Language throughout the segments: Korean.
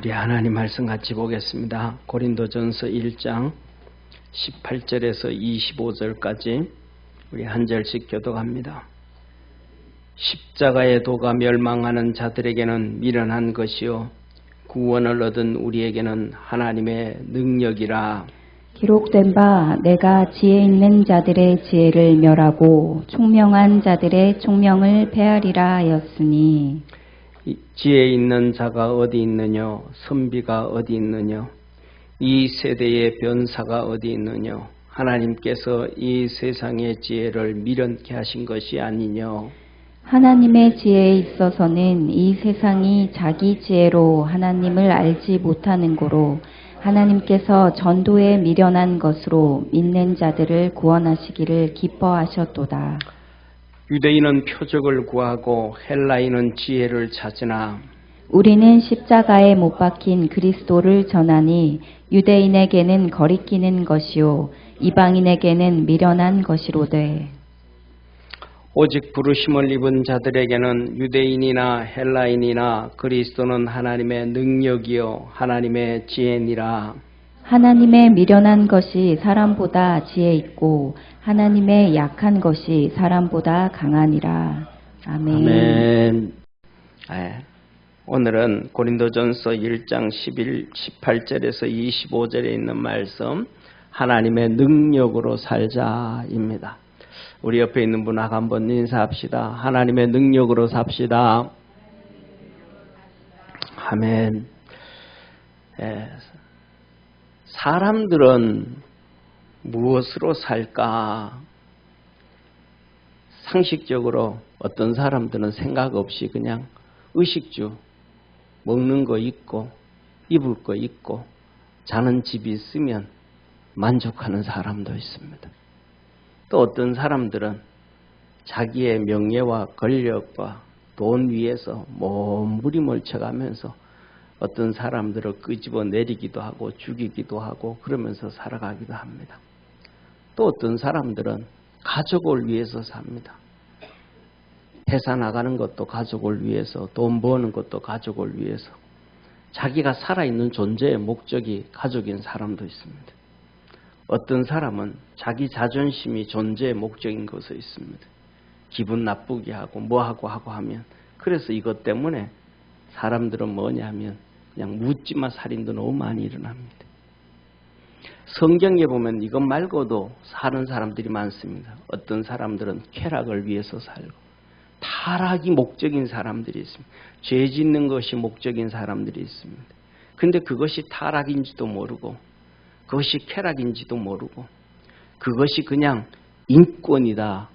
우리 하나님 말씀 같이 보겠습니다. 고린도전서 1장 18절에서 25절까지 우리 한 절씩 교독합니다. 십자가의 도가 멸망하는 자들에게는 미련한 것이요 구원을 얻은 우리에게는 하나님의 능력이라. 기록된 바 내가 지혜 있는 자들의 지혜를 멸하고 총명한 자들의 총명을 폐하리라 하였으니, 지혜 있는 자가 어디 있느냐? 선비가 어디 있느냐? 이 세대의 변사가 어디 있느냐? 하나님께서 이 세상의 지혜를 미련케 하신 것이 아니냐? 하나님의 지혜에 있어서는 이 세상이 자기 지혜로 하나님을 알지 못하는 고로 하나님께서 전도에 미련한 것으로 믿는 자들을 구원하시기를 기뻐하셨도다. 유대인은 표적을 구하고 헬라인은 지혜를 찾으나 우리는 십자가에 못 박힌 그리스도를 전하니 유대인에게는 거리끼는 것이요 이방인에게는 미련한 것이로되, 오직 부르심을 입은 자들에게는 유대인이나 헬라인이나 그리스도는 하나님의 능력이요 하나님의 지혜니라. 하나님의 미련한 것이 사람보다 지혜 있고 하나님의 약한 것이 사람보다 강하니라. 아멘. 아멘. 오늘은 고린도전서 1장 18절에서 25절에 있는 말씀, 하나님의 능력으로 살자입니다. 우리 옆에 있는 분하고 한번 인사합시다. 하나님의 능력으로 삽시다. 아멘. 사람들은 무엇으로 살까? 상식적으로 어떤 사람들은 생각 없이 그냥 의식주, 먹는 거 있고 입을 거 있고 자는 집이 있으면 만족하는 사람도 있습니다. 또 어떤 사람들은 자기의 명예와 권력과 돈 위에서 몸부림을 쳐가면서 어떤 사람들을 끄집어 내리기도 하고 죽이기도 하고 그러면서 살아가기도 합니다. 또 어떤 사람들은 가족을 위해서 삽니다. 회사 나가는 것도 가족을 위해서, 돈 버는 것도 가족을 위해서, 자기가 살아있는 존재의 목적이 가족인 사람도 있습니다. 어떤 사람은 자기 자존심이 존재의 목적인 것도 있습니다. 기분 나쁘게 하고 뭐하고 하면, 그래서 이것 때문에 사람들은 뭐냐면 그냥 묻지마 살인도 너무 많이 일어납니다. 성경에 보면 이것 말고도 사는 사람들이 많습니다. 어떤 사람들은 쾌락을 위해서 살고, 타락이 목적인 사람들이 있습니다. 죄 짓는 것이 목적인 사람들이 있습니다. 근데 그것이 타락인지도 모르고 그것이 쾌락인지도 모르고 그것이 그냥 인권이다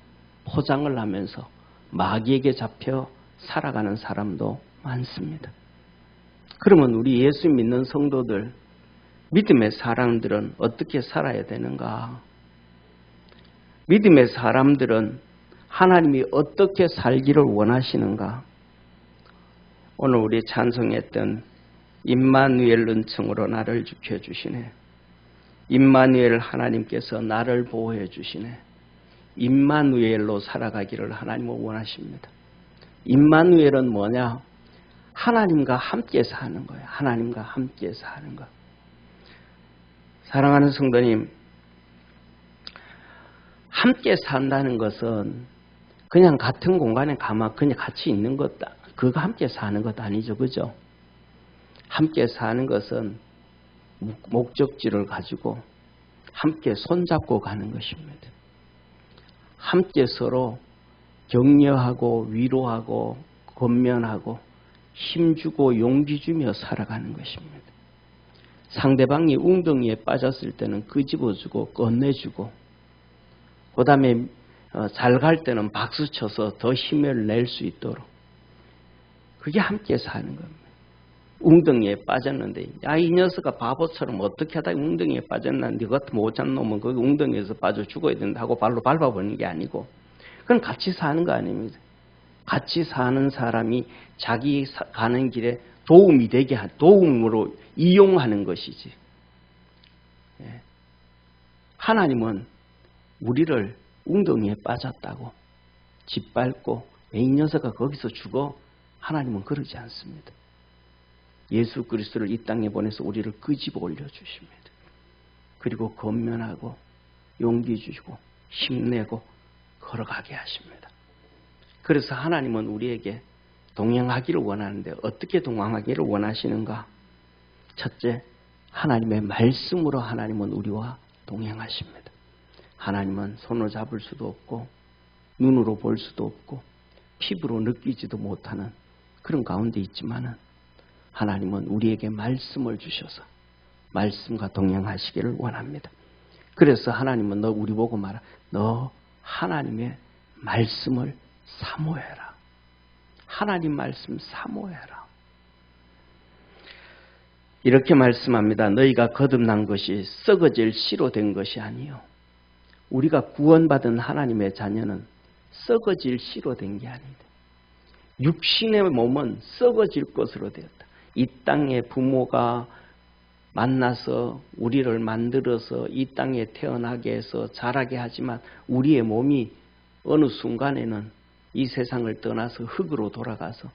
포장을 하면서 마귀에게 잡혀 살아가는 사람도 많습니다. 그러면 우리 예수 믿는 성도들, 믿음의 사람들은 어떻게 살아야 되는가? 믿음의 사람들은 하나님이 어떻게 살기를 원하시는가? 오늘 우리 찬송했던 임마누엘 은총으로 나를 지켜주시네. 임마누엘 하나님께서 나를 보호해 주시네. 임마누엘로 살아가기를 하나님은 원하십니다. 임마누엘은 뭐냐? 하나님과 함께 사는 거예요. 하나님과 함께 사는 것. 사랑하는 성도님, 함께 산다는 것은 그냥 같은 공간에 그냥 같이 있는 것, 그거 함께 사는 것 아니죠. 그죠? 함께 사는 것은 목적지를 가지고 함께 손잡고 가는 것입니다. 함께 서로 격려하고 위로하고 권면하고 힘주고 용기 주며 살아가는 것입니다. 상대방이 웅덩이에 빠졌을 때는 끄집어주고 건네주고, 그 다음에 잘 갈 때는 박수쳐서 더 힘을 낼 수 있도록, 그게 함께 사는 겁니다. 웅덩이에 빠졌는데, 야, 이 녀석아 바보처럼 어떻게 하다 웅덩이에 빠졌나, 네 같은 못한 놈은 거기 웅덩이에서 빠져 죽어야 된다고 발로 밟아버리는 게 아니고, 그건 같이 사는 거 아닙니다. 같이 사는 사람이 자기 가는 길에 도움이 되게, 도움으로 이용하는 것이지. 하나님은 우리를 웅덩이에 빠졌다고 짓밟고 이 녀석아 거기서 죽어, 하나님은 그러지 않습니다. 예수 그리스도를 이 땅에 보내서 우리를 끄집어 올려주십니다. 그리고 권면하고 용기 주시고 힘내고 걸어가게 하십니다. 그래서 하나님은 우리에게 동행하기를 원하는데 어떻게 동행하기를 원하시는가? 첫째, 하나님의 말씀으로 하나님은 우리와 동행하십니다. 하나님은 손을 잡을 수도 없고 눈으로 볼 수도 없고 피부로 느끼지도 못하는 그런 가운데 있지만은 하나님은 우리에게 말씀을 주셔서 말씀과 동행하시기를 원합니다. 그래서 하나님은 우리 보고 말하, 너 하나님의 말씀을 사모해라. 하나님 말씀 사모해라. 이렇게 말씀합니다. 너희가 거듭난 것이 썩어질 씨로 된 것이 아니요. 우리가 구원받은 하나님의 자녀는 썩어질 씨로 된 게 아니다. 육신의 몸은 썩어질 것으로 되었다. 이 땅의 부모가 만나서 우리를 만들어서 이 땅에 태어나게 해서 자라게 하지만 우리의 몸이 어느 순간에는 이 세상을 떠나서 흙으로 돌아가서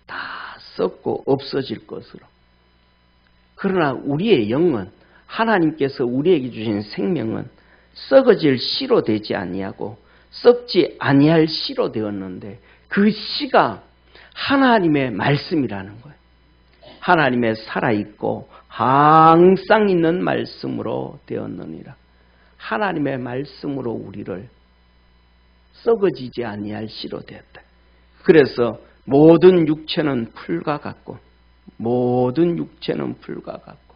다 썩고 없어질 것으로. 그러나 우리의 영은 하나님께서 우리에게 주신 생명은 썩어질 씨로 되지 아니하고 썩지 아니할 씨로 되었는데 그 씨가 하나님의 말씀이라는 거예요. 하나님의 살아있고 항상 있는 말씀으로 되었느니라. 하나님의 말씀으로 우리를 썩어지지 아니할 씨로 되었다. 그래서 모든 육체는 풀과 같고 모든 육체는 풀과 같고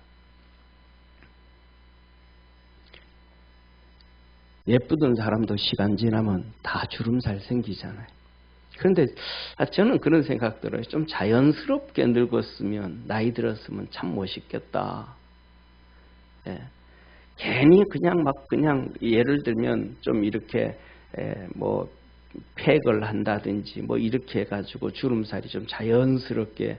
예쁘던 사람도 시간 지나면 다 주름살 생기잖아요. 그런데 저는 그런 생각 들어요. 좀 자연스럽게 늙었으면 나이 들었으면 참 멋있겠다. 예. 괜히 그냥 예를 들면 좀 이렇게 뭐 팩을 한다든지 뭐 이렇게 해가지고 주름살이 좀 자연스럽게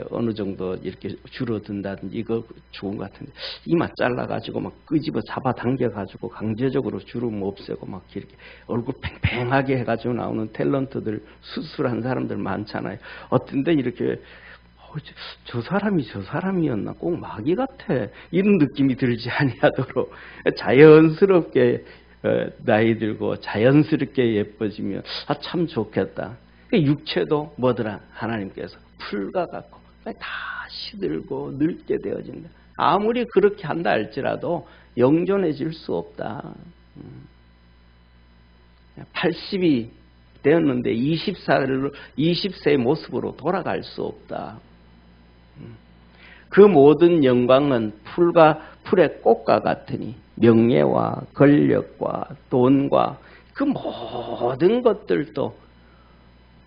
어느 정도 이렇게 줄어든다든지 이거 좋은 것 같은데 이마 잘라가지고 막 끄집어 잡아 당겨가지고 강제적으로 주름 없애고 막 이렇게 얼굴 팽팽하게 해가지고 나오는 탤런트들 수술한 사람들 많잖아요. 어떤데 이렇게 저 사람이 저 사람이었나 꼭 마귀 같아 이런 느낌이 들지 아니하도록 자연스럽게 나이 들고 자연스럽게 예뻐지면 참 좋겠다. 육체도 뭐더라 하나님께서 풀과 같고 다 시들고 늙게 되어진다. 아무리 그렇게 한다 할지라도 영존해질 수 없다. 80이 되었는데 20세의 모습으로 돌아갈 수 없다. 그 모든 영광은 풀의 꽃과 같으니 명예와 권력과 돈과 그 모든 것들도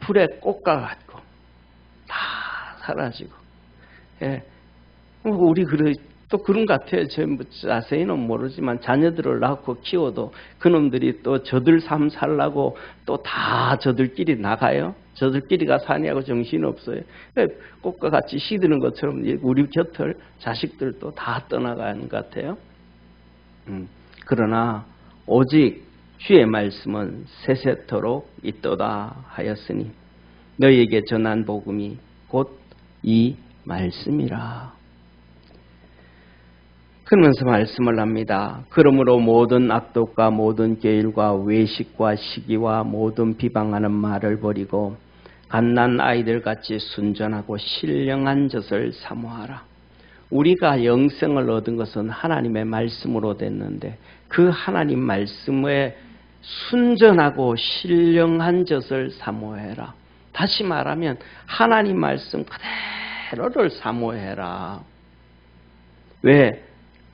풀의 꽃과 같고 다 사라지고. 예. 우리 또 그런 것 같아요. 자세히는 모르지만 자녀들을 낳고 키워도 그놈들이 또 저들 삶 살라고 또 다 저들끼리 나가요. 저들끼리가 사냐고 정신 없어요. 꽃과 같이 시드는 것처럼 우리 곁을 자식들도 다 떠나가는 것 같아요. 그러나 오직 주의 말씀은 세세토록 있도다 하였으니 너희에게 전한 복음이 곧 이 말씀이라. 그러면서 말씀을 합니다. 그러므로 모든 악독과 모든 계율과 외식과 시기와 모든 비방하는 말을 버리고 갓난 아이들 같이 순전하고 신령한 젖을 사모하라. 우리가 영생을 얻은 것은 하나님의 말씀으로 됐는데 그 하나님 말씀에 순전하고 신령한 젖을 사모해라. 다시 말하면 하나님 말씀 그대로를 사모해라. 왜?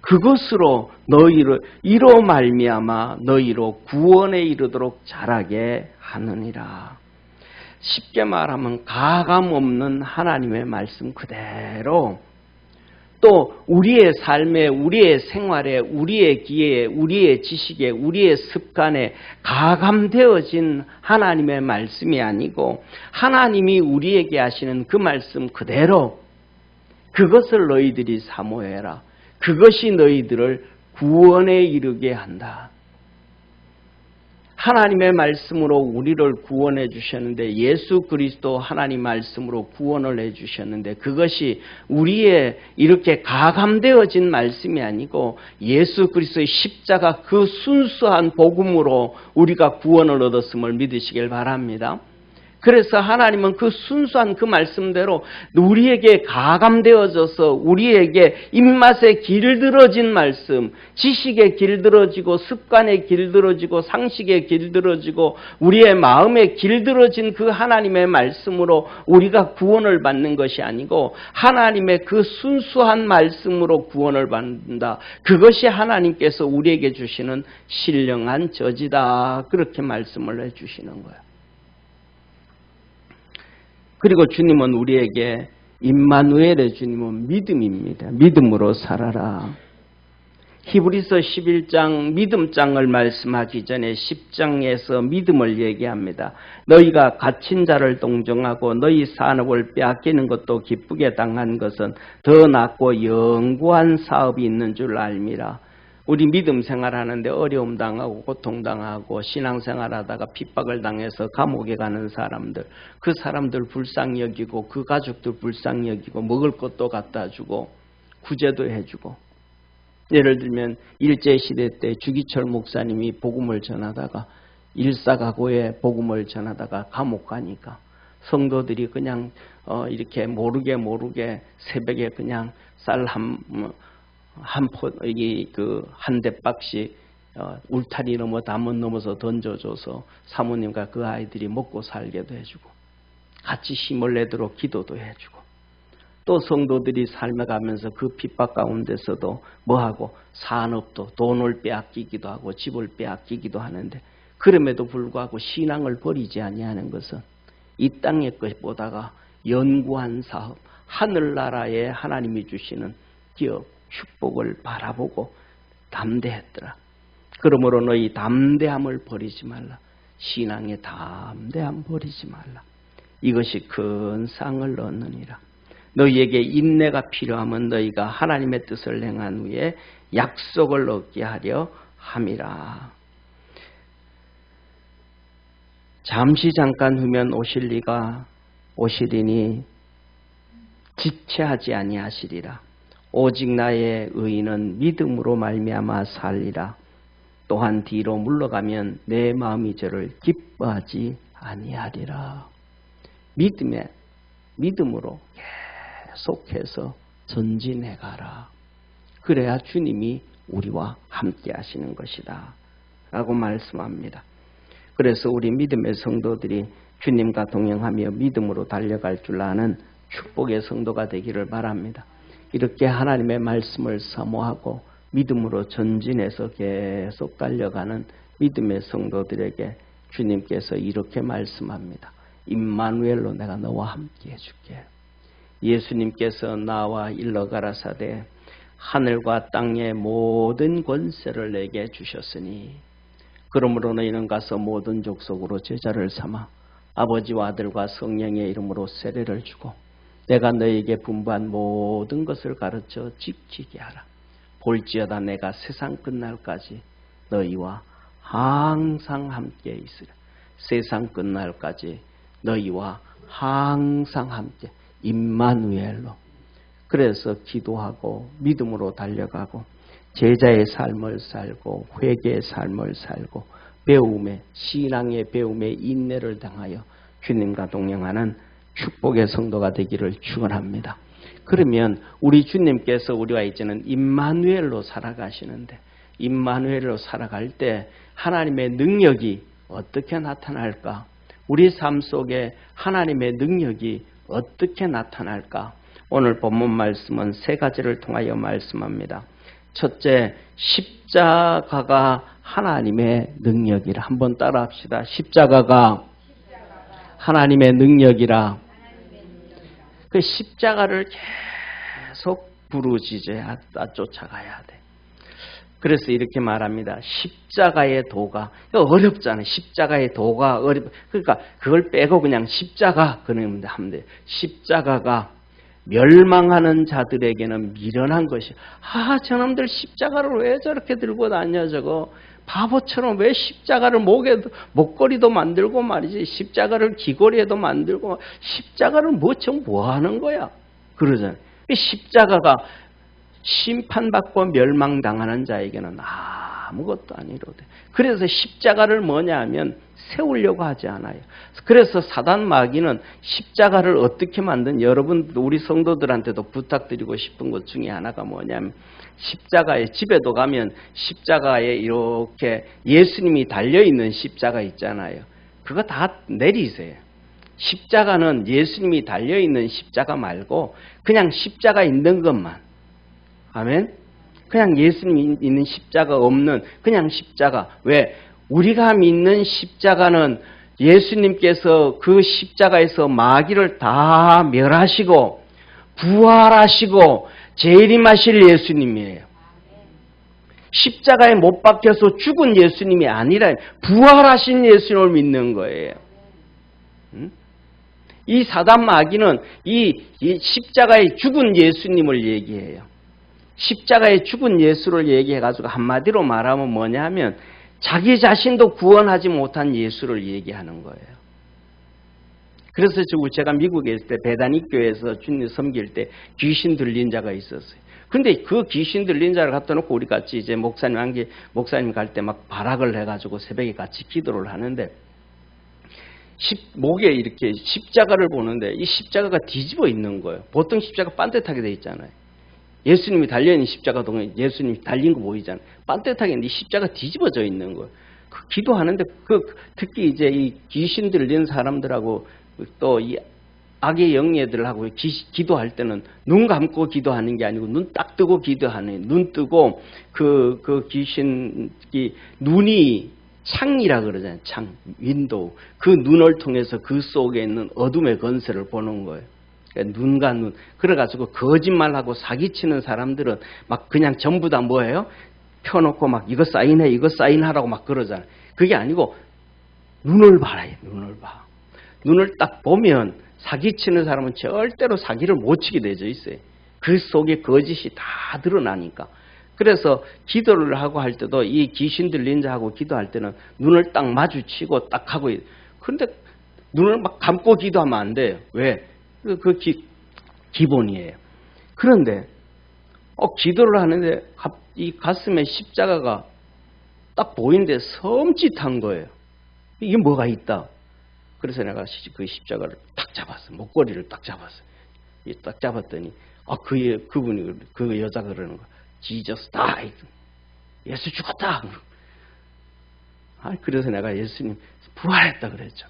그것으로 너희를 이로 말미암아 너희로 구원에 이르도록 자라게 하느니라. 쉽게 말하면 가감 없는 하나님의 말씀 그대로 또 우리의 삶에 우리의 생활에 우리의 기회에 우리의 지식에 우리의 습관에 가감되어진 하나님의 말씀이 아니고 하나님이 우리에게 하시는 그 말씀 그대로 그것을 너희들이 사모해라. 그것이 너희들을 구원에 이르게 한다. 하나님의 말씀으로 우리를 구원해 주셨는데, 예수 그리스도 하나님 말씀으로 구원을 해 주셨는데, 그것이 우리의 이렇게 가감되어진 말씀이 아니고 예수 그리스도의 십자가 그 순수한 복음으로 우리가 구원을 얻었음을 믿으시길 바랍니다. 그래서 하나님은 그 순수한 그 말씀대로 우리에게 가감되어져서 우리에게 입맛에 길들어진 말씀, 지식에 길들어지고 습관에 길들어지고 상식에 길들어지고 우리의 마음에 길들어진 그 하나님의 말씀으로 우리가 구원을 받는 것이 아니고 하나님의 그 순수한 말씀으로 구원을 받는다. 그것이 하나님께서 우리에게 주시는 신령한 저지다. 그렇게 말씀을 해주시는 거예요. 그리고 주님은 우리에게 임마누엘의 주님은 믿음입니다. 믿음으로 살아라. 히브리서 11장 믿음장을 말씀하기 전에 10장에서 믿음을 얘기합니다. 너희가 갇힌 자를 동정하고 너희 산업을 빼앗기는 것도 기쁘게 당한 것은 더 낫고 영구한 사업이 있는 줄 알미라. 우리 믿음 생활하는데 어려움 당하고 고통 당하고 신앙생활하다가 핍박을 당해서 감옥에 가는 사람들, 그 사람들 불쌍히 여기고 그 가족들 불쌍히 여기고 먹을 것도 갖다 주고 구제도 해주고. 예를 들면 일제시대 때 주기철 목사님이 복음을 전하다가 일사가고에 복음을 전하다가 감옥 가니까 성도들이 그냥 이렇게 모르게 새벽에 그냥 쌀 한 대박씩 울타리 넘어 담은 넘어서 던져줘서 사모님과 그 아이들이 먹고 살게도 해주고 같이 힘을 내도록 기도도 해주고 또 성도들이 살아가면서 그 핍박 가운데서도 뭐하고 산업도 돈을 빼앗기기도 하고 집을 빼앗기기도 하는데 그럼에도 불구하고 신앙을 버리지 아니하는 것은 이 땅의 것보다가 연구한 사업, 하늘나라에 하나님이 주시는 기업, 축복을 바라보고 담대했더라. 그러므로 너희 담대함을 버리지 말라. 신앙의 담대함 버리지 말라. 이것이 큰 상을 얻느니라. 너희에게 인내가 필요하면 너희가 하나님의 뜻을 행한 후에 약속을 얻게 하려 함이라. 잠시 잠깐 후면 오시리니 지체하지 아니하시리라. 오직 나의 의인은 믿음으로 말미암아 살리라. 또한 뒤로 물러가면 내 마음이 저를 기뻐하지 아니하리라. 믿음으로 계속해서 전진해가라. 그래야 주님이 우리와 함께 하시는 것이다 라고 말씀합니다. 그래서 우리 믿음의 성도들이 주님과 동행하며 믿음으로 달려갈 줄 아는 축복의 성도가 되기를 바랍니다. 이렇게 하나님의 말씀을 사모하고 믿음으로 전진해서 계속 달려가는 믿음의 성도들에게 주님께서 이렇게 말씀합니다. 임마누엘로 내가 너와 함께 해줄게. 예수님께서 나와 일러 가라사대 하늘과 땅의 모든 권세를 내게 주셨으니 그러므로 너희는 가서 모든 족속으로 제자를 삼아 아버지와 아들과 성령의 이름으로 세례를 주고 내가 너희에게 분부한 모든 것을 가르쳐 지키게 하라. 볼지어다 내가 세상 끝날까지 너희와 항상 함께 있으라. 세상 끝날까지 너희와 항상 함께. 임마누엘로. 그래서 기도하고 믿음으로 달려가고 제자의 삶을 살고 회개의 삶을 살고 배움의 신앙의 배움의 인내를 당하여 주님과 동행하는 축복의 성도가 되기를 축원합니다. 그러면 우리 주님께서 우리와 이제는 임마누엘로 살아가시는데 임마누엘로 살아갈 때 하나님의 능력이 어떻게 나타날까? 우리 삶 속에 하나님의 능력이 어떻게 나타날까? 오늘 본문 말씀은 세 가지를 통하여 말씀합니다. 첫째, 십자가가 하나님의 능력이라. 한번 따라합시다. 십자가가 하나님의 능력이라. 그 십자가를 계속 부르짖어야 쫓아가야 돼. 그래서 이렇게 말합니다. 십자가의 도가 어렵잖아요. 십자가의 도가 그러니까 그걸 빼고 그냥 십자가 그러면 하면 돼. 십자가가 멸망하는 자들에게는 미련한 것이. 저놈들 십자가를 왜 저렇게 들고 다녀 저거. 바보처럼 왜 십자가를 목걸이도 만들고 말이지, 십자가를 귀걸이에도 만들고, 십자가를 뭐 하는 거야? 그러잖아요. 십자가가 심판받고 멸망당하는 자에게는 아무것도 아니로되. 그래서 십자가를 뭐냐 하면 세우려고 하지 않아요. 그래서 사단 마귀는 십자가를 어떻게 여러분 우리 성도들한테도 부탁드리고 싶은 것 중에 하나가 뭐냐면, 십자가에 집에도 가면 십자가에 이렇게 예수님이 달려있는 십자가 있잖아요. 그거 다 내리세요. 십자가는 예수님이 달려있는 십자가 말고 그냥 십자가 있는 것만. 아멘? 그냥 예수님이 있는 십자가 없는 그냥 십자가. 왜? 우리가 믿는 십자가는 예수님께서 그 십자가에서 마귀를 다 멸하시고 부활하시고 재림하실 예수님이에요. 십자가에 못 박혀서 죽은 예수님이 아니라 부활하신 예수님을 믿는 거예요. 이 사단 마귀는 이 십자가에 죽은 예수님을 얘기해요. 십자가에 죽은 예수를 얘기해가지고 한마디로 말하면 뭐냐 하면 자기 자신도 구원하지 못한 예수를 얘기하는 거예요. 그래서 제가 미국에 있을 때 베다니 교회에서 주님 섬길 때 귀신 들린 자가 있었어요. 근데 그 귀신 들린 자를 갖다 놓고 우리 같이 이제 목사님 갈 때 막 발악을 해가지고 새벽에 같이 기도를 하는데 목에 이렇게 십자가를 보는데 이 십자가가 뒤집어 있는 거예요. 보통 십자가 반듯하게 돼 있잖아요. 예수님이 달려있는 십자가 동안 예수님이 달린 거 보이잖아요. 반듯하게 있는데 십자가 뒤집어져 있는 거예요. 기도하는데 특히 이제 이 귀신 들린 사람들하고 또 이 악의 영예들하고 기도할 때는 눈 감고 기도하는 게 아니고 눈 딱 뜨고 기도하는, 눈 뜨고 그 귀신이 눈이 창이라 그러잖아요. 창, 윈도우. 그 눈을 통해서 그 속에 있는 어둠의 건세를 보는 거예요. 그러니까 눈과 눈. 그래가지고 거짓말하고 사기치는 사람들은 막 그냥 전부 다 뭐예요? 펴놓고 막 이거 사인해, 이거 사인하라고 막 그러잖아요. 그게 아니고 눈을 봐라, 눈을 봐. 눈을 딱 보면 사기치는 사람은 절대로 사기를 못 치게 되어 있어요. 그 속에 거짓이 다 드러나니까. 그래서 기도를 하고 할 때도 이 귀신 들린 자하고 기도할 때는 눈을 딱 마주치고 딱 하고, 그런데 눈을 막 감고 기도하면 안 돼요. 왜? 기본이에요. 그런데 기도를 하는데 이 가슴에 십자가가 딱 보이는데 섬찟한 거예요. 이게 뭐가 있다. 그래서 내가 그 십자가를 딱 잡았어. 목걸이를 딱 잡았어. 딱 잡았더니 그분이 그 여자가 그러는 거야. Jesus died. 예수 죽었다. 그래서 내가 예수님 부활했다 그랬죠.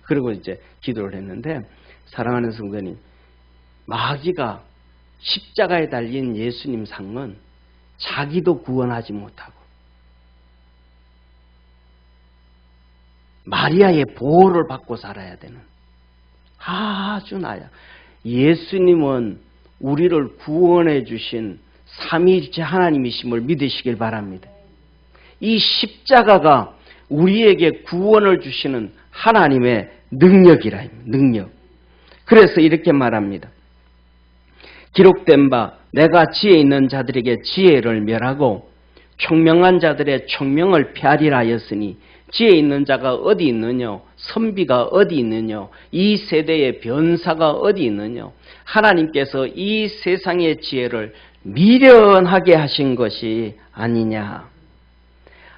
그리고 이제 기도를 했는데, 사랑하는 성도님, 마귀가 십자가에 달린 예수님 상은 자기도 구원하지 못하고 마리아의 보호를 받고 살아야 되는 아주 나야. 예수님은 우리를 구원해 주신 삼위일체 하나님이심을 믿으시길 바랍니다. 이 십자가가 우리에게 구원을 주시는 하나님의 능력이라, 능력. 그래서 이렇게 말합니다. 기록된 바 내가 지혜 있는 자들에게 지혜를 멸하고 총명한 자들의 총명을 폐하리라 하였으니, 지혜 있는 자가 어디 있느냐? 선비가 어디 있느냐? 이 세대의 변사가 어디 있느냐? 하나님께서 이 세상의 지혜를 미련하게 하신 것이 아니냐?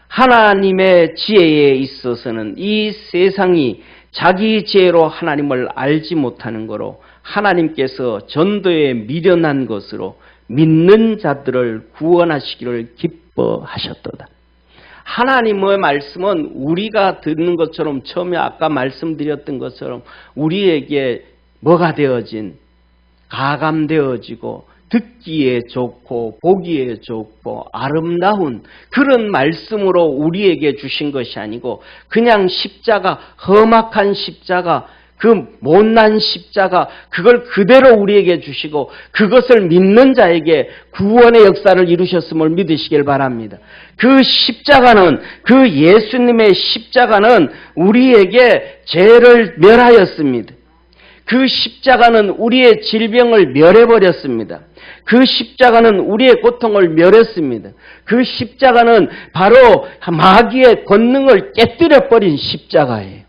하나님의 지혜에 있어서는 이 세상이 자기 지혜로 하나님을 알지 못하는 거로 하나님께서 전도에 미련한 것으로 믿는 자들을 구원하시기를 기뻐하셨도다. 하나님의 말씀은 우리가 듣는 것처럼, 처음에 아까 말씀드렸던 것처럼 우리에게 뭐가 되어진, 가감되어지고 듣기에 좋고 보기에 좋고 아름다운 그런 말씀으로 우리에게 주신 것이 아니고, 그냥 십자가, 험악한 십자가, 그 못난 십자가, 그걸 그대로 우리에게 주시고 그것을 믿는 자에게 구원의 역사를 이루셨음을 믿으시길 바랍니다. 그 십자가는, 그 예수님의 십자가는 우리에게 죄를 멸하였습니다. 그 십자가는 우리의 질병을 멸해버렸습니다. 그 십자가는 우리의 고통을 멸했습니다. 그 십자가는 바로 마귀의 권능을 깨뜨려버린 십자가예요.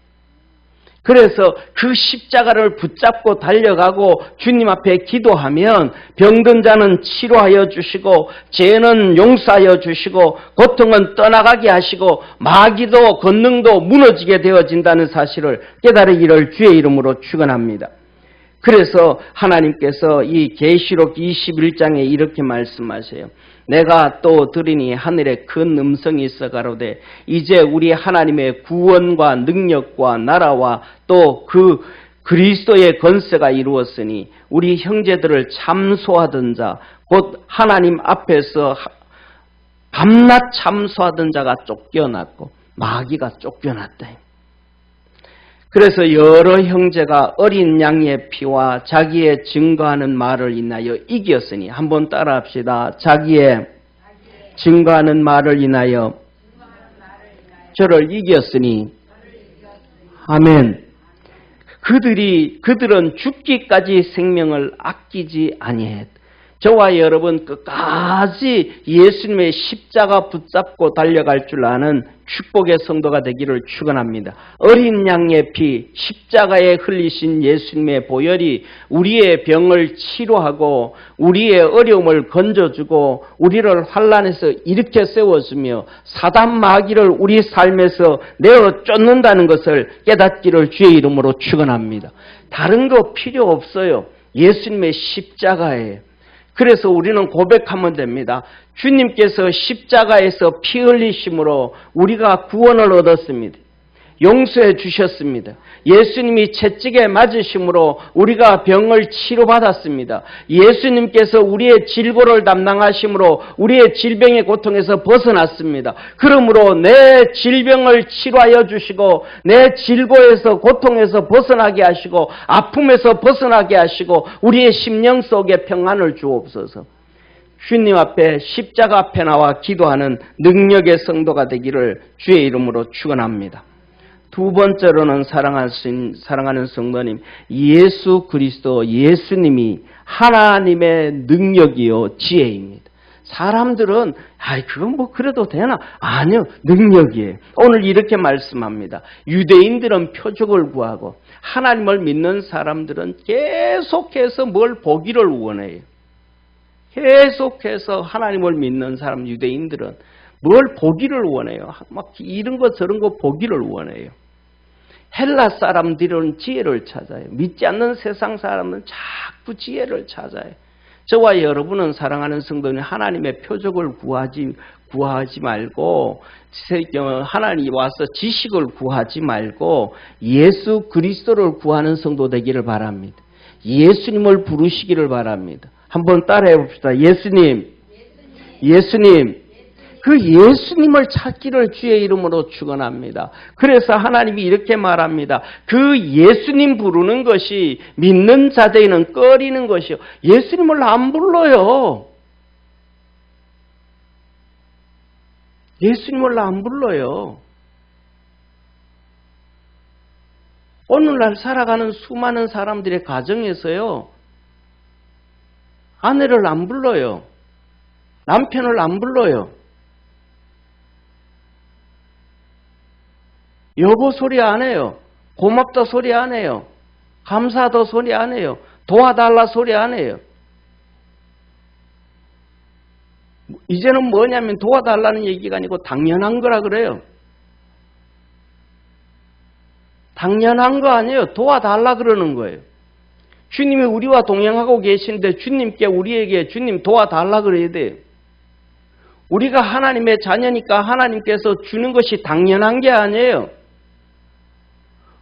그래서 그 십자가를 붙잡고 달려가고 주님 앞에 기도하면 병든 자는 치료하여 주시고 죄는 용서하여 주시고 고통은 떠나가게 하시고 마귀도 권능도 무너지게 되어진다는 사실을 깨달으기를 주의 이름으로 축원합니다. 그래서 하나님께서 이 계시록 21장에 이렇게 말씀하세요. 내가 또 들으니 하늘에 큰 음성이 있어 가로되 이제 우리 하나님의 구원과 능력과 나라와 또 그 그리스도의 건세가 이루었으니 우리 형제들을 참소하던 자 곧 하나님 앞에서 밤낮 참소하던 자가 쫓겨났고 마귀가 쫓겨났다. 그래서 여러 형제가 어린 양의 피와 자기의 증거하는 말을 인하여 이겼으니 한번 따라합시다. 자기의 증거하는 말을 인하여 저를 이겼으니 아멘. 그들은 죽기까지 생명을 아끼지 아니했. 저와 여러분 끝까지 예수님의 십자가 붙잡고 달려갈 줄 아는 축복의 성도가 되기를 축원합니다. 어린 양의 피, 십자가에 흘리신 예수님의 보혈이 우리의 병을 치료하고 우리의 어려움을 건져주고 우리를 환난에서 일으켜 세워주며 사단 마귀를 우리 삶에서 내어 쫓는다는 것을 깨닫기를 주의 이름으로 축원합니다. 다른 거 필요 없어요. 예수님의 십자가예요. 그래서 우리는 고백하면 됩니다. 주님께서 십자가에서 피 흘리심으로 우리가 구원을 얻었습니다. 용서해 주셨습니다. 예수님이 채찍에 맞으심으로 우리가 병을 치료받았습니다. 예수님께서 우리의 질고를 담당하심으로 우리의 질병의 고통에서 벗어났습니다. 그러므로 내 질병을 치료하여 주시고 내 질고에서 고통에서 벗어나게 하시고 아픔에서 벗어나게 하시고 우리의 심령 속에 평안을 주옵소서. 주님 앞에 십자가 앞에 나와 기도하는 능력의 성도가 되기를 주의 이름으로 축원합니다. 두 번째로는 사랑하는 성도님, 예수 그리스도 예수님이 하나님의 능력이요 지혜입니다. 사람들은 그건 뭐 그래도 되나? 아니요, 능력이에요. 오늘 이렇게 말씀합니다. 유대인들은 표적을 구하고 하나님을 믿는 사람들은 계속해서 뭘 보기를 원해요. 계속해서 하나님을 믿는 사람 유대인들은 뭘 보기를 원해요. 막 이런 거 저런 거 보기를 원해요. 헬라 사람들은 지혜를 찾아요. 믿지 않는 세상 사람은 자꾸 지혜를 찾아요. 저와 여러분은 사랑하는 성도님 하나님의 표적을 구하지 말고 하나님이 와서 지식을 구하지 말고 예수 그리스도를 구하는 성도 되기를 바랍니다. 예수님을 부르시기를 바랍니다. 한번 따라해 봅시다. 예수님. 그 예수님을 찾기를 주의 이름으로 축원합니다. 그래서 하나님이 이렇게 말합니다. 그 예수님 부르는 것이 믿는 자들에게는 꺼리는 것이요. 예수님을 안 불러요. 예수님을 안 불러요. 오늘날 살아가는 수많은 사람들의 가정에서요. 아내를 안 불러요. 남편을 안 불러요. 여보 소리 안 해요. 고맙다 소리 안 해요. 감사하다 소리 안 해요. 도와달라 소리 안 해요. 이제는 뭐냐면 도와달라는 얘기가 아니고 당연한 거라 그래요. 당연한 거 아니에요. 도와달라 그러는 거예요. 주님이 우리와 동행하고 계시는데 주님께 우리에게 주님 도와달라 그래야 돼요. 우리가 하나님의 자녀니까 하나님께서 주는 것이 당연한 게 아니에요.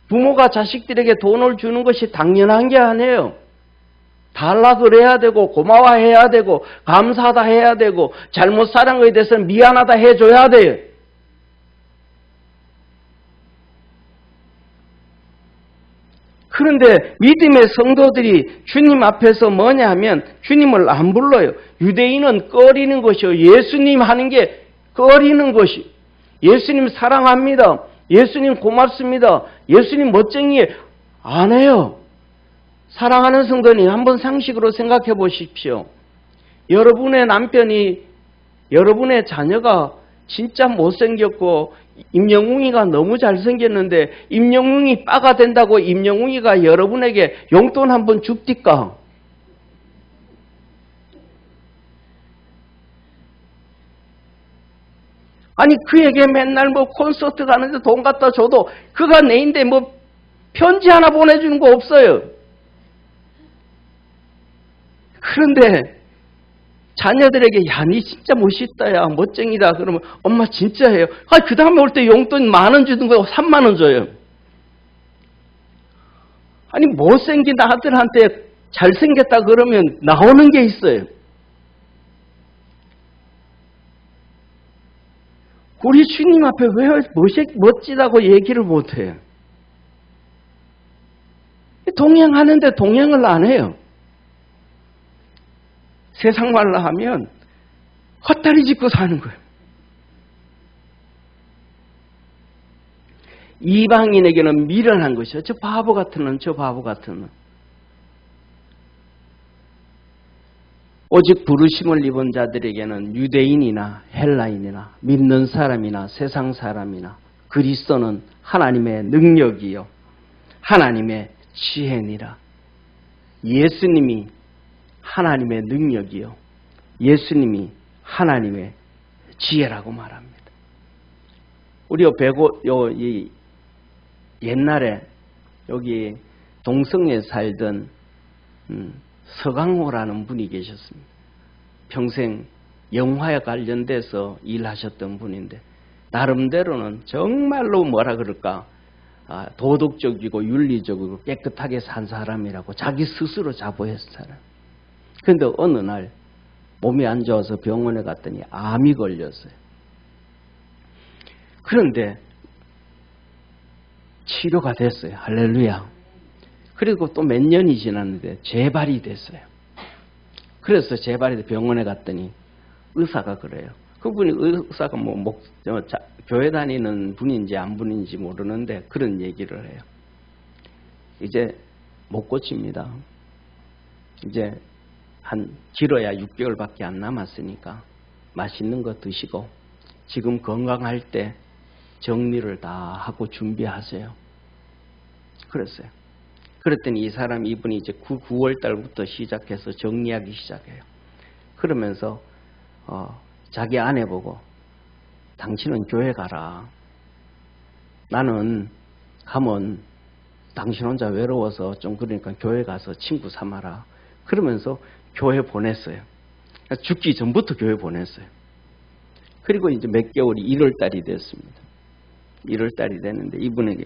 부모가 자식들에게 돈을 주는 것이 당연한 게 아니에요. 달라 그래야 되고 고마워해야 되고 감사하다 해야 되고 잘못 살은 것에 대해서는 미안하다 해줘야 돼요. 그런데 믿음의 성도들이 주님 앞에서 뭐냐 하면 주님을 안 불러요. 유대인은 꺼리는 것이요. 예수님 하는 게 꺼리는 것이. 예수님 사랑합니다. 예수님 고맙습니다. 예수님 멋쟁이에요. 안 해요. 사랑하는 성도님, 한번 상식으로 생각해 보십시오. 여러분의 남편이, 여러분의 자녀가 진짜 못생겼고 임영웅이가 너무 잘생겼는데 임영웅이 빠가 된다고 임영웅이가 여러분에게 용돈 한번 줍디까? 아니 그에게 맨날 뭐 콘서트 가는데 돈 갖다 줘도 그가 내인데 뭐 편지 하나 보내주는 거 없어요. 그런데 자녀들에게 야, 니 진짜 멋있다, 야, 멋쟁이다. 그러면 엄마 진짜예요. 아, 그 다음에 올 때 용돈 10,000원 주는 거 30,000원 줘요. 아니 못생긴 아들한테 잘생겼다 그러면 나오는 게 있어요. 우리 주님 앞에 왜 멋지다고 얘기를 못해요? 동행하는데 동행을 안 해요. 세상 말로 하면 헛다리 짚고 사는 거예요. 이방인에게는 미련한 것이요. 저 바보 같은 놈, 저 바보 같은 놈. 오직 부르심을 입은 자들에게는 유대인이나 헬라인이나 믿는 사람이나 세상 사람이나 그리스도는 하나님의 능력이요 하나님의 지혜니라. 예수님이 하나님의 능력이요 예수님이 하나님의 지혜라고 말합니다. 우리 옛날에 여기 동성에 살던 서강호라는 분이 계셨습니다. 평생 영화에 관련돼서 일하셨던 분인데 나름대로는 정말로 뭐라 그럴까 도덕적이고 윤리적이고 깨끗하게 산 사람이라고 자기 스스로 자부했을 사람. 그런데 어느 날 몸이 안 좋아서 병원에 갔더니 암이 걸렸어요. 그런데 치료가 됐어요. 할렐루야. 그리고 또 몇 년이 지났는데 재발이 됐어요. 그래서 재발이 돼 병원에 갔더니 의사가 그래요. 그분이 의사가 교회 다니는 분인지 안 분인지 모르는데 그런 얘기를 해요. 이제 못 고칩니다. 이제 길어야 6개월밖에 안 남았으니까 맛있는 거 드시고 지금 건강할 때 정리를 다 하고 준비하세요. 그랬어요. 그랬더니 이분이 이제 9월 달부터 시작해서 정리하기 시작해요. 그러면서 자기 아내 보고 당신은 교회 가라. 나는 가면 당신 혼자 외로워서 좀 그러니까 교회 가서 친구 삼아라. 그러면서 교회 보냈어요. 죽기 전부터 교회 보냈어요. 그리고 이제 몇 개월이 1월 달이 됐습니다. 1월 달이 됐는데 이분에게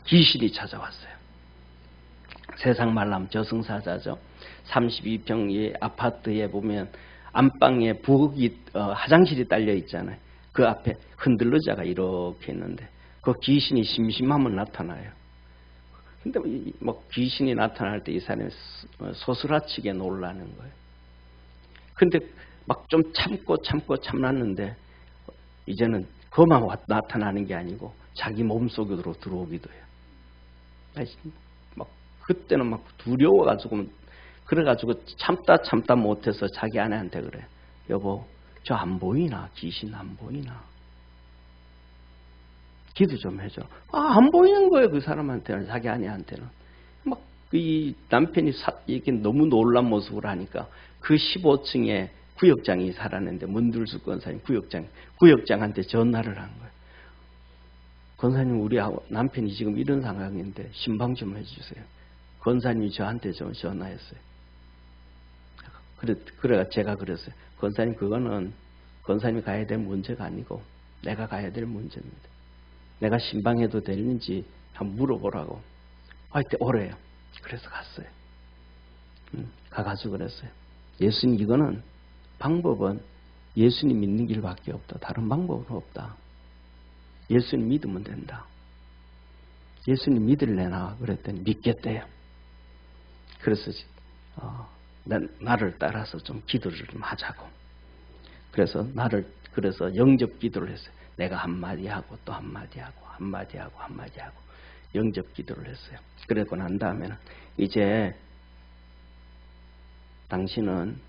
귀신이 찾아왔어요. 세상 말로 하면 저승사자죠. 32평의 아파트에 보면 안방에 화장실이 딸려 있잖아요. 그 앞에 흔들러자가 이렇게 있는데 그 귀신이 심심하면 나타나요. 근데 뭐 귀신이 나타날 때 이 사람이 소스라치게 놀라는 거예요. 근데 막 좀 참았는데 이제는 그만 나타나는 게 아니고 자기 몸속으로 들어오기도 해요. 막 그때는 막 두려워가지고 그래가지고 참다 못해서 자기 아내한테 그래. 여보, 저 안 보이나? 귀신 안 보이나? 기도 좀 해줘. 안 보이는 거예요. 그 사람한테는, 자기 아내한테는. 막 이 남편이 이렇게 너무 놀란 모습을 하니까 그 15층에 구역장이 살았는데 문들수 권사님 구역장한테 전화를 한 거예요. 권사님, 우리 남편이 지금 이런 상황인데 신방 좀 해주세요. 권사님이 저한테 좀 전화했어요. 그래가 제가 그랬어요. 권사님, 그거는 권사님이 가야 될 문제가 아니고 내가 가야 될 문제입니다. 내가 신방해도 되는지 한번 물어보라고. 하여튼 오래요. 그래서 갔어요. 가가지고 그랬어요. 예수님, 이거는 방법은 예수님 믿는 길밖에 없다. 다른 방법은 없다. 예수님 믿으면 된다. 예수님 믿을래나? 그랬더니 믿겠대요. 그래서 나를 따라서 좀 기도를 좀 하자고. 그래서 영접 기도를 했어요. 내가 한마디 하고 또 한마디 하고 한마디 하고 한마디 하고. 영접 기도를 했어요. 그러고 난 다음에는 이제 당신은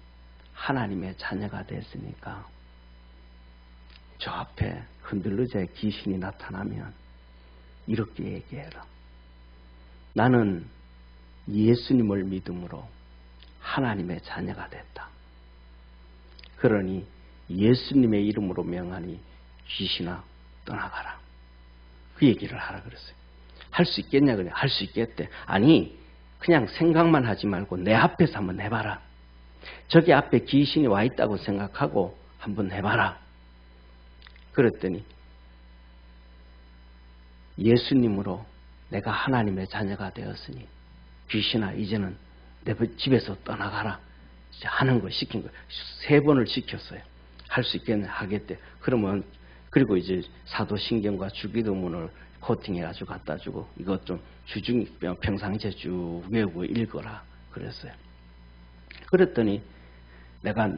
하나님의 자녀가 됐으니까 저 앞에 흔들리자 귀신이 나타나면 이렇게 얘기해라. 나는 예수님을 믿음으로 하나님의 자녀가 됐다. 그러니 예수님의 이름으로 명하니 귀신아 떠나가라. 그 얘기를 하라 그랬어요. 할 수 있겠냐 그래. 할 수 있겠대. 아니 그냥 생각만 하지 말고 내 앞에서 한번 해봐라. 저기 앞에 귀신이 와 있다고 생각하고 한번 해봐라. 그랬더니 예수님으로 내가 하나님의 자녀가 되었으니 귀신아 이제는 내 집에서 떠나가라. 이제 하는 거 시킨 거예요. 3번을 시켰어요. 할 수 있겠네 하겠대. 그러면 그리고 이제 사도신경과 주기도문을 코팅해가지고 갖다 주고 이것 좀 주중 평상시에 쭉 외우고 읽어라 그랬어요. 그랬더니 내가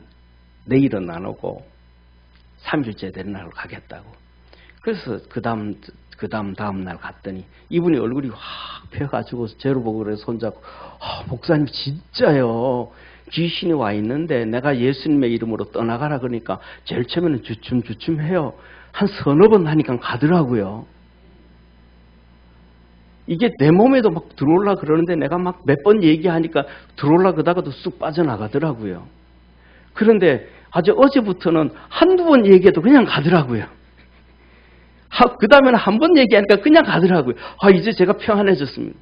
내일은 안 오고 3일째 되는 날로 가겠다고. 그래서 그 다음 날 갔더니 이분이 얼굴이 확 펴가지고 저를 보고 그래 손잡고 목사님 진짜요. 귀신이 와 있는데 내가 예수님의 이름으로 떠나가라 그러니까 제일 처음에는 주춤해요. 한 서너 번 하니까 가더라고요. 이게 내 몸에도 막 들어올라 그러는데 내가 막 몇 번 얘기하니까 들어올라 그러다가도 쑥 빠져나가더라고요. 그런데 아주 어제부터는 한두 번 얘기해도 그냥 가더라고요. 그 다음에는 한 번 얘기하니까 그냥 가더라고요. 이제 제가 평안해졌습니다.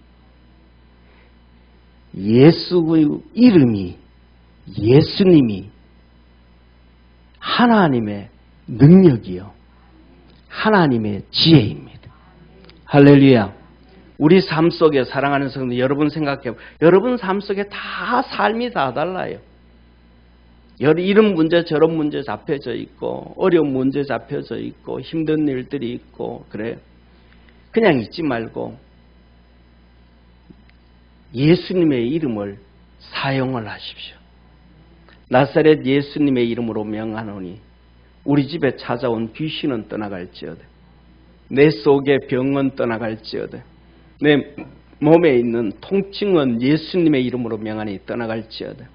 예수의 이름이 예수님이 하나님의 능력이요. 하나님의 지혜입니다. 할렐루야. 우리 삶 속에 사랑하는 성도 여러분 생각해보면 여러분 삶 속에 다 삶이 다 달라요. 이런 문제 저런 문제 잡혀져 있고 어려운 문제 잡혀져 있고 힘든 일들이 있고 그래요. 그냥 잊지 말고 예수님의 이름을 사용을 하십시오. 나사렛 예수님의 이름으로 명하노니 우리 집에 찾아온 귀신은 떠나갈지어다. 내 속의 병은 떠나갈지어다. 내 몸에 있는 통증은 예수님의 이름으로 명하니 떠나갈지어다.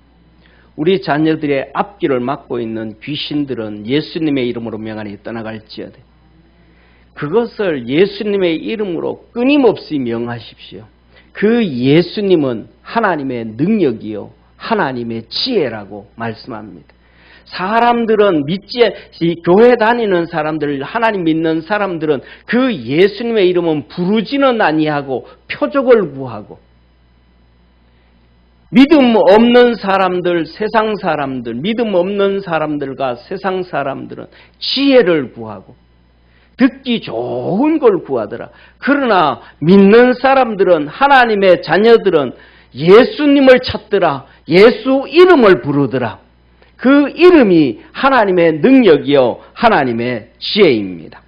우리 자녀들의 앞길을 막고 있는 귀신들은 예수님의 이름으로 명하니 떠나갈지어다. 그것을 예수님의 이름으로 끊임없이 명하십시오. 그 예수님은 하나님의 능력이요 하나님의 지혜라고 말씀합니다. 사람들은 이 교회 다니는 사람들, 하나님 믿는 사람들은 그 예수님의 이름은 부르지는 아니하고 표적을 구하고 믿음 없는 사람들, 세상 사람들, 믿음 없는 사람들과 세상 사람들은 지혜를 구하고 듣기 좋은 걸 구하더라. 그러나 믿는 사람들은 하나님의 자녀들은 예수님을 찾더라. 예수 이름을 부르더라. 그 이름이 하나님의 능력이요 하나님의 지혜입니다.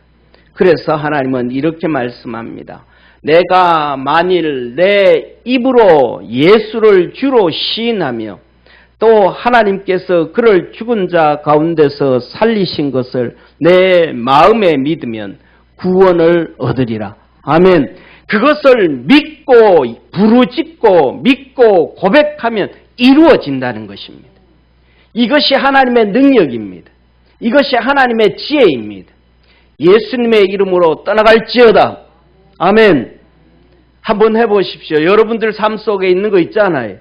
그래서 하나님은 이렇게 말씀합니다. 내가 만일 내 입으로 예수를 주로 시인하며 또 하나님께서 그를 죽은 자 가운데서 살리신 것을 내 마음에 믿으면 구원을 얻으리라. 아멘. 그것을 믿고 부르짖고 믿고 고백하면 이루어진다는 것입니다. 이것이 하나님의 능력입니다. 이것이 하나님의 지혜입니다. 예수님의 이름으로 떠나갈지어다. 아멘. 한번 해보십시오. 여러분들 삶 속에 있는 거 있잖아요.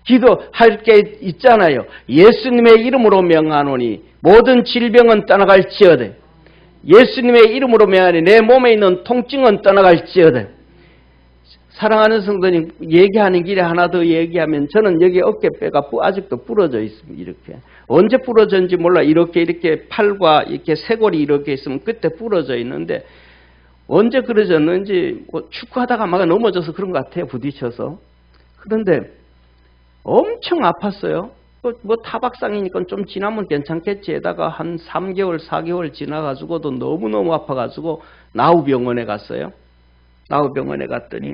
기도할 게 있잖아요. 예수님의 이름으로 명하노니 모든 질병은 떠나갈지어다. 예수님의 이름으로 명하니 내 몸에 있는 통증은 떠나갈지어다. 사랑하는 성도님, 얘기하는 길에 하나 더 얘기하면 저는 여기 어깨뼈가 아직도 부러져 있습니다. 이렇게. 언제 부러졌는지 몰라. 이렇게 팔과 이렇게 쇄골이 이렇게 있으면 그때 부러져 있는데 언제 그러졌는지 축구하다가 막 넘어져서 그런 것 같아요. 부딪혀서. 그런데 엄청 아팠어요. 뭐 타박상이니까 좀 지나면 괜찮겠지. 에다가 한 3개월, 4개월 지나가지고도 너무너무 아파가지고 나우병원에 갔어요. 나우병원에 갔더니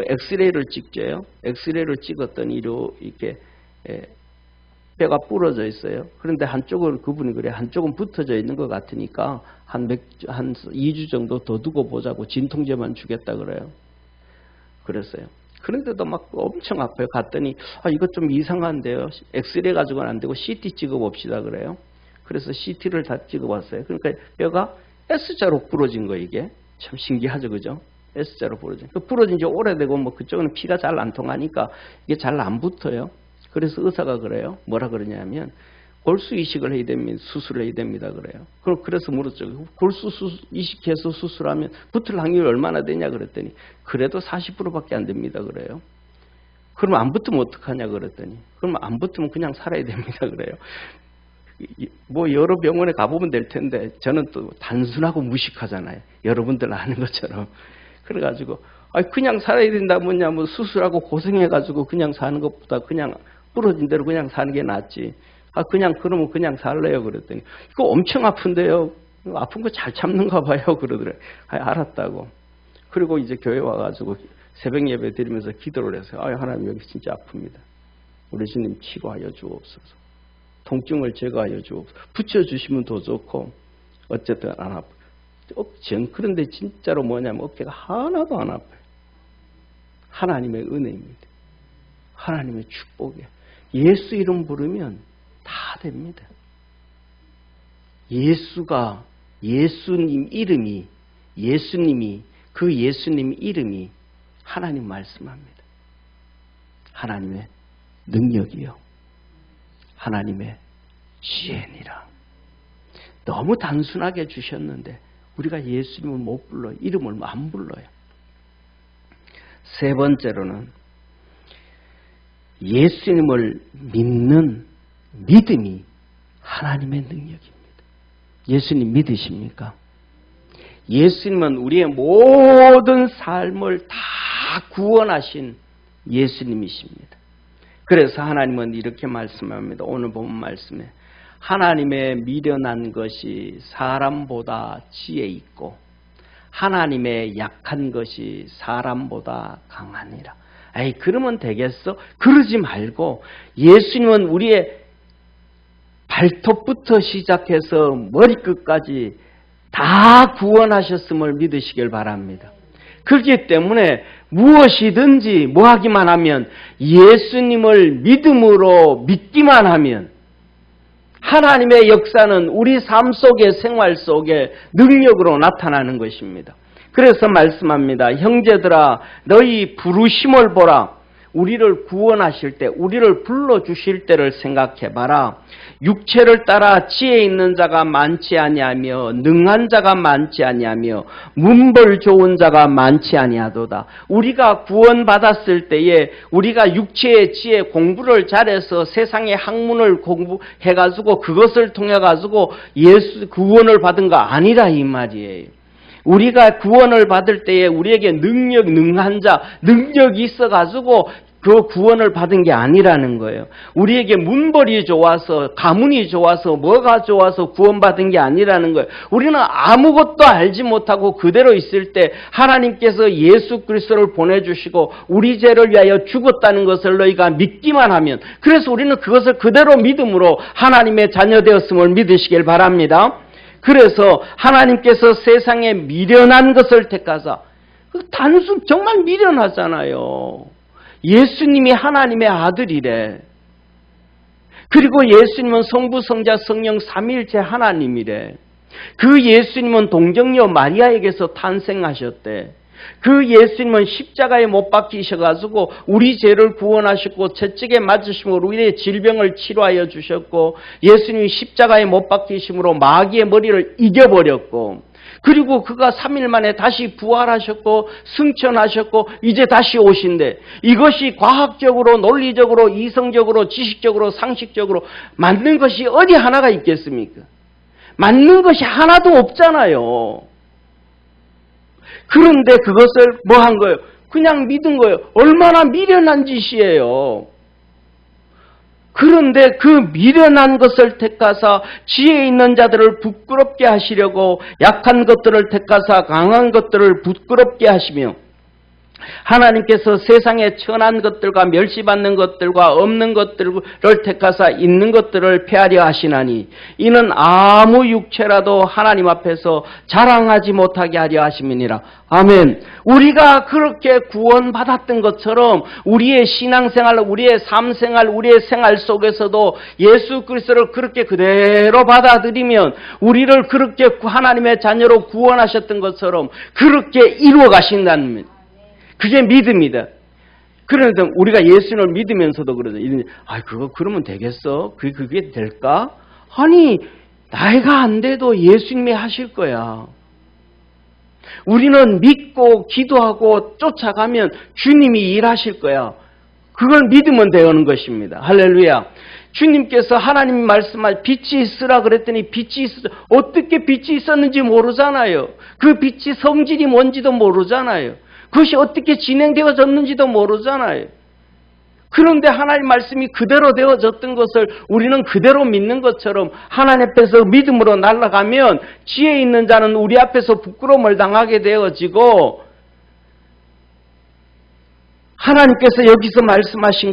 엑스레이를 찍죠요. 엑스레이를 찍었더니 이렇게 뼈가 부러져 있어요. 그런데 한쪽은 그분이 그래 한쪽은 붙어져 있는 것 같으니까 한 2주 정도 더 두고 보자고 진통제만 주겠다 그래요. 그랬어요. 그런데도 막 엄청 아파요. 갔더니 이거 좀 이상한데요. 엑스레이 가지고는 안 되고 CT 찍어봅시다 그래요. 그래서 CT를 다 찍어봤어요. 그러니까 뼈가 S자로 부러진 거 이게 참 신기하죠, 그죠? S자로 부러진. 부러진 지 오래되고 뭐 그쪽은 피가 잘 안 통하니까 이게 잘 안 붙어요. 그래서 의사가 그래요. 뭐라 그러냐면 골수 이식을 해야 됩니다. 수술을 해야 됩니다. 그래요. 그래서 물었죠. 골수 이식해서 수술하면 붙을 확률이 얼마나 되냐 그랬더니 그래도 40%밖에 안 됩니다. 그래요. 그러면 안 붙으면 어떡하냐 그랬더니 그러면 안 붙으면 그냥 살아야 됩니다. 그래요. 뭐 여러 병원에 가보면 될 텐데 저는 또 단순하고 무식하잖아요. 여러분들 아는 것처럼. 그래가지고 그냥 살아야 된다 뭐냐 뭐 수술하고 고생해가지고 그냥 사는 것보다 그냥 부러진 대로 그냥 사는 게 낫지. 그러면 그냥 살래요 그랬더니 이거 엄청 아픈데요. 아픈 거 잘 참는가 봐요 그러더래요. 알았다고. 그리고 이제 교회 와가지고 새벽 예배 드리면서 기도를 했어요. 하나님 여기 진짜 아픕니다. 우리 주님 치료하여 주옵소서. 통증을 제거하여 주옵소서. 붙여주시면 더 좋고 어쨌든 안 아파요. 그런데 진짜로 뭐냐면 어깨가 하나도 안 아파요. 하나님의 은혜입니다. 하나님의 축복이에요. 예수 이름 부르면 다 됩니다. 예수님 이름이 그 예수님 이름이 하나님 말씀합니다. 하나님의 능력이요. 하나님의 지혜니라. 너무 단순하게 주셨는데 우리가 예수님을 못 불러요. 이름을 안 불러요. 세 번째로는 예수님을 믿는 믿음이 하나님의 능력입니다. 예수님 믿으십니까? 예수님은 우리의 모든 삶을 다 구원하신 예수님이십니다. 그래서 하나님은 이렇게 말씀합니다. 오늘 본 말씀에 하나님의 미련한 것이 사람보다 지혜 있고 하나님의 약한 것이 사람보다 강하니라. 그러면 되겠어? 그러지 말고 예수님은 우리의 발톱부터 시작해서 머리끝까지 다 구원하셨음을 믿으시길 바랍니다. 그렇기 때문에 무엇이든지 뭐하기만 하면 예수님을 믿음으로 믿기만 하면 하나님의 역사는 우리 삶 속에 생활 속에 능력으로 나타나는 것입니다. 그래서 말씀합니다. 형제들아 너희 부르심을 보라. 우리를 구원하실 때 우리를 불러주실 때를 생각해봐라. 육체를 따라 지혜 있는 자가 많지 아니하며 능한 자가 많지 아니하며 문벌 좋은 자가 많지 아니하도다. 우리가 구원받았을 때에 우리가 육체의 지혜 공부를 잘해서 세상의 학문을 공부해가지고 그것을 통해가지고 예수 구원을 받은 거 아니라 이 말이에요. 우리가 구원을 받을 때에 우리에게 능한 자, 능력이 있어가지고 그 구원을 받은 게 아니라는 거예요. 우리에게 문벌이 좋아서, 가문이 좋아서, 뭐가 좋아서 구원받은 게 아니라는 거예요. 우리는 아무것도 알지 못하고 그대로 있을 때 하나님께서 예수 그리스도를 보내주시고 우리 죄를 위하여 죽었다는 것을 너희가 믿기만 하면, 그래서 우리는 그것을 그대로 믿음으로 하나님의 자녀 되었음을 믿으시길 바랍니다. 그래서 하나님께서 세상에 미련한 것을 택하사, 단순 정말 미련하잖아요. 예수님이 하나님의 아들이래. 그리고 예수님은 성부, 성자, 성령 삼위일체 하나님이래. 그 예수님은 동정녀 마리아에게서 탄생하셨대. 그 예수님은 십자가에 못 박히셔가지고 우리 죄를 구원하셨고 채찍에 맞으심으로 우리의 질병을 치료하여 주셨고, 예수님이 십자가에 못 박히심으로 마귀의 머리를 이겨버렸고, 그리고 그가 3일 만에 다시 부활하셨고 승천하셨고 이제 다시 오신대. 이것이 과학적으로 논리적으로 이성적으로 지식적으로 상식적으로 맞는 것이 어디 하나가 있겠습니까? 맞는 것이 하나도 없잖아요. 그런데 그것을 뭐 한 거예요? 그냥 믿은 거예요. 얼마나 미련한 짓이에요. 그런데 그 미련한 것을 택하사 지혜 있는 자들을 부끄럽게 하시려고 약한 것들을 택하사 강한 것들을 부끄럽게 하시며 하나님께서 세상에 천한 것들과 멸시받는 것들과 없는 것들을 택하사 있는 것들을 폐하려 하시나니 이는 아무 육체라도 하나님 앞에서 자랑하지 못하게 하려 하심이니라. 아멘. 우리가 그렇게 구원받았던 것처럼 우리의 신앙생활, 우리의 삶생활, 우리의 생활 속에서도 예수 그리스도를 그렇게 그대로 받아들이면 우리를 그렇게 하나님의 자녀로 구원하셨던 것처럼 그렇게 이루어 가신다는 겁니다. 그게 믿음이다. 그런데 우리가 예수님을 믿으면서도 그러죠. 그거 그러면 되겠어? 그게 될까? 아니, 나이가 안 돼도 예수님이 하실 거야. 우리는 믿고 기도하고 쫓아가면 주님이 일하실 거야. 그걸 믿으면 되는 것입니다. 할렐루야. 주님께서 하나님 말씀할 빛이 있으라 그랬더니 빛이 있어. 어떻게 빛이 있었는지 모르잖아요. 그 빛이 성질이 뭔지도 모르잖아요. 그것이 어떻게 진행되어졌는지도 모르잖아요. 그런데 하나님 말씀이 그대로 되어졌던 것을 우리는 그대로 믿는 것처럼 하나님 앞에서 믿음으로 날아가면 지혜 있는 자는 우리 앞에서 부끄러움을 당하게 되어지고 하나님께서 여기서 말씀하신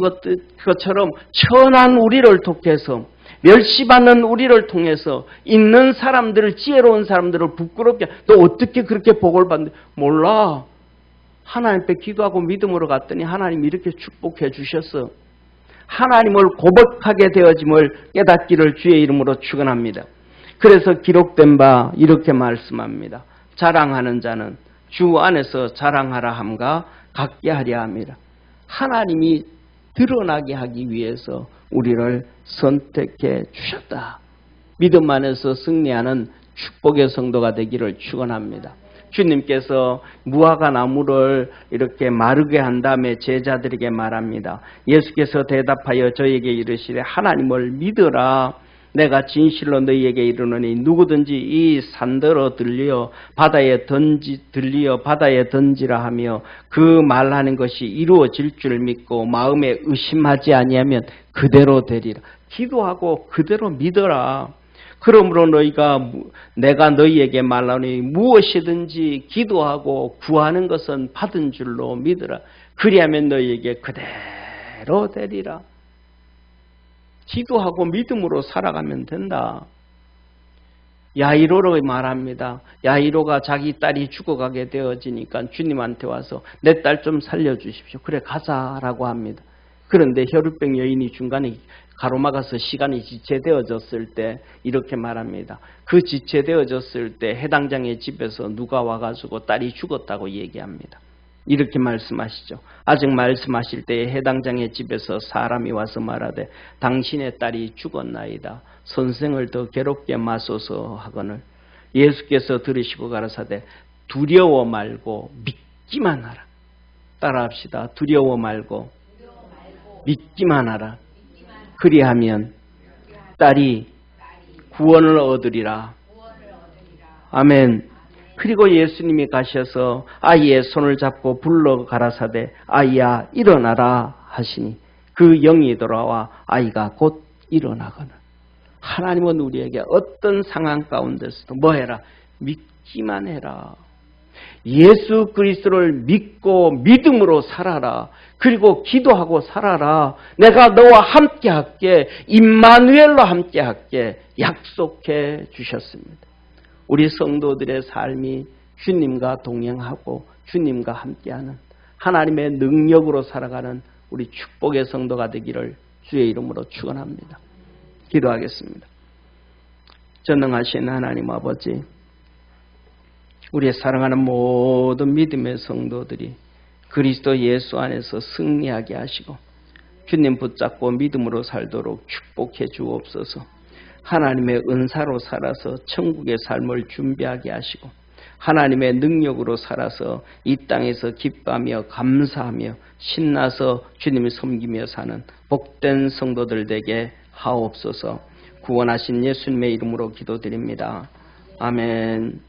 것처럼 천한 우리를 통해서 멸시받는 우리를 통해서 있는 사람들을 지혜로운 사람들을 부끄럽게 너 어떻게 그렇게 복을 받는데 몰라. 하나님 앞에 기도하고 믿음으로 갔더니 하나님이 이렇게 축복해 주셨어. 하나님을 고백하게 되어짐을 깨닫기를 주의 이름으로 축원합니다. 그래서 기록된 바 이렇게 말씀합니다. 자랑하는 자는 주 안에서 자랑하라 함과 같게 하려 함이라. 하나님이 드러나게 하기 위해서 우리를 선택해 주셨다. 믿음 안에서 승리하는 축복의 성도가 되기를 축원합니다. 주님께서 무화과 나무를 이렇게 마르게 한 다음에 제자들에게 말합니다. 예수께서 대답하여 저에게 이르시되 하나님을 믿으라. 내가 진실로 너희에게 이르노니 누구든지 이 산더러 들리어 바다에 던지라 하며 그 말하는 것이 이루어질 줄 믿고 마음에 의심하지 아니하면 그대로 되리라. 기도하고 그대로 믿어라. 그러므로 내가 너희에게 말하노니 무엇이든지 기도하고 구하는 것은 받은 줄로 믿으라. 그리하면 너희에게 그대로 되리라. 기도하고 믿음으로 살아가면 된다. 야이로로 말합니다. 야이로가 자기 딸이 죽어가게 되어지니까 주님한테 와서 내 딸 좀 살려주십시오. 그래 가자라고 합니다. 그런데 혈루병 여인이 중간에 가로막아서 시간이 지체되어졌을 때 이렇게 말합니다. 그 지체되어졌을 때 해당장의 집에서 누가 와가지고 딸이 죽었다고 얘기합니다. 이렇게 말씀하시죠. 아직 말씀하실 때에 해당장의 집에서 사람이 와서 말하되 당신의 딸이 죽었나이다. 선생을 더 괴롭게 마소서 하거늘 예수께서 들으시고 가라사대 두려워 말고 믿기만 하라. 따라합시다. 두려워 말고 믿기만 하라. 그리하면 딸이 구원을 얻으리라. 아멘. 그리고 예수님이 가셔서 아이의 손을 잡고 불러 가라사대 아이야 일어나라 하시니 그 영이 돌아와 아이가 곧 일어나거늘. 하나님은 우리에게 어떤 상황 가운데서도 뭐해라? 믿기만 해라. 예수 그리스도를 믿고 믿음으로 살아라. 그리고 기도하고 살아라. 내가 너와 함께 할게. 임마누엘로 함께 할게. 약속해 주셨습니다. 우리 성도들의 삶이 주님과 동행하고 주님과 함께하는 하나님의 능력으로 살아가는 우리 축복의 성도가 되기를 주의 이름으로 축원합니다. 기도하겠습니다. 전능하신 하나님 아버지, 우리의 사랑하는 모든 믿음의 성도들이 그리스도 예수 안에서 승리하게 하시고 주님 붙잡고 믿음으로 살도록 축복해 주옵소서. 하나님의 은사로 살아서 천국의 삶을 준비하게 하시고 하나님의 능력으로 살아서 이 땅에서 기뻐하며 감사하며 신나서 주님을 섬기며 사는 복된 성도들 되게 하옵소서. 구원하신 예수님의 이름으로 기도드립니다. 아멘.